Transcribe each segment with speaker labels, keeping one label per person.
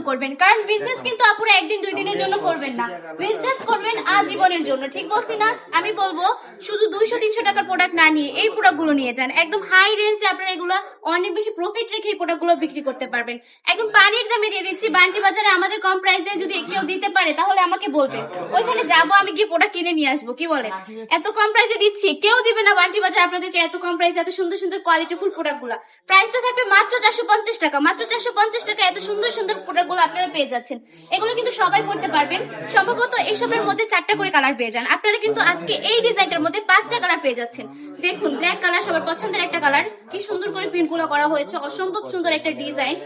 Speaker 1: করবেন, কারণ বিজনেস কিন্তু আপুরা একদিন দুই দিনের জন্য করবেন না, বিজনেস করবেন আজীবনের জন্য। ঠিক বলছি না? আমি বলবো শুধু 200-300 টাকার প্রোডাক্ট না নিয়ে এই প্রোডাক্টগুলো নিয়ে যান। একদম হাই রেঞ্জে আপনারা এগুলো অনেক বেশি প্রফিট রেখে এই প্রোডাক্টগুলো বিক্রি করতে পারবেন। একদম পানির দামে দিয়ে দিচ্ছি। বান্টি বাজারে আমাদের কম প্রাইসে যদি কেউ দিতে পারে তাহলে আমাকে বলবেন, ওইখানে যাবো, আমি গিয়ে প্রোডাক্ট কিনে নিয়ে আসবো। কি বলেন? এত কম প্রাইসে দিচ্ছি, কেউ দিবে না বান্টি বাজার আপনাদেরকে এত কম প্রাইসে এত সুন্দর সুন্দর কোয়ালিটিফুল প্রোডাক্ট গুলা। প্রাইসটা থাকবে মাত্র 450 টাকা। মাত্র 450 টাকা এত সুন্দর সুন্দর প্রোডাক্ট গুলো আপনারা পেয়ে যাচ্ছেন। এগুলো কিন্তু সবাই পড়তে পারবেন। সম্ভবত এইসবের মধ্যে 4টা করে কালার পেয়ে যান আপনারা। কিন্তু আজকে এই ডিজাইনটার মধ্যে 5টা কালার পেয়ে যাচ্ছেন। দেখুন, ব্ল্যাক কালার সবার পছন্দের একটা কালার। কি সুন্দর করে প্রিন্ট গুলো করা হয়েছে, অসম্ভব সুন্দর একটা ডিজাইন।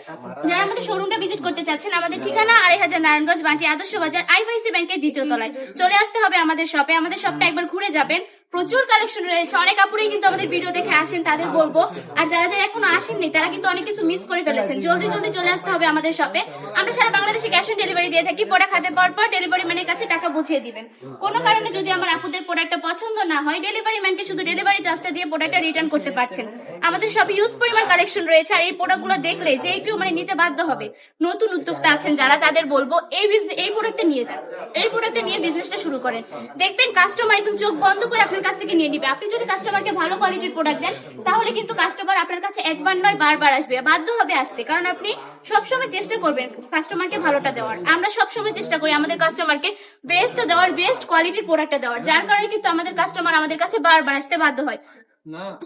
Speaker 1: যারা আমাদের শোরুমটা ভিজিট করতে চাচ্ছেন, আমাদের ঠিকানা 2500 নারায়ণগঞ্জ, বান্টি আদর্শ বাজার, আইএফআইসি ব্যাংকের 2য় তলায়। চলে আসতে হবে আমাদের শপে। আমাদের শপটা একবার ঘুরে যাবেন। প্রচুর কালেকশন রয়েছে। অনেক আপুরাই কিন্তু আমাদের ভিডিও দেখে আসেন, তাদের বলবো। আর যারা যারা এখনো আসেননি তারা কিন্তু অনেক কিছু মিস করে ফেলেছেন। জলদি জলদি চলে আসতে হবে আমাদের শপে। আমরা সারা বাংলাদেশে ক্যাশ অন ডেলিভারি দিয়ে থাকি। প্রোডাক্ট হাতে পাওয়ার পর ডেলিভারি ম্যানের কাছে টাকা বুঝিয়ে দিবেন। কোনো কারণে যদি আমার আপুদের প্রোডাক্টটা পছন্দ না হয়, ডেলিভারি ম্যানকে শুধু ডেলিভারি চার্জটা দিয়ে প্রোডাক্টটা রিটার্ন করতে পারছেন। আমাদের শপে হিউজ পরিমাণ কালেকশন রয়েছে। আর এই প্রোডাক্টগুলো দেখলে যে কেউ নিতে বাধ্য হবে। নতুন উদ্যোক্তা আছেন যারা, তাদের বলবো এই প্রোডাক্টটা নিয়ে যান। এই প্রোডাক্টটা নিয়ে বিজনেসটা শুরু করেন। দেখবেন কাস্টমার একদম চোখ বন্ধ করে আপনার কাছ থেকে নিয়ে নিবে। আপনি যদি কাস্টমারকে ভালো কোয়ালিটির প্রোডাক্ট দেন, তাহলে কিন্তু কাস্টমার আপনার কাছে একবার নয় বারবার আসবে, বাধ্য হবে আসতে। কারণ আপনি সবসময় চেষ্টা করবেন কাস্টমারকে ভালোটা দেওয়ার। আমরা সবসময় চেষ্টা করি আমাদের কাস্টমারকে বেস্টটা দেওয়ার, বেস্ট কোয়ালিটির প্রোডাক্টটা দেওয়ার। যার কারণে কিন্তু আমাদের কাস্টমার আমাদের কাছে বারবার আসতে বাধ্য হয়।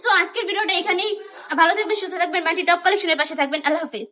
Speaker 1: সো আজকের ভিডিওটা এখানেই। ভালো থাকবেন, সুস্থ থাকবেন, বান্টি টপ কালেকশনের পাশে থাকবেন। আল্লাহ হাফেজ।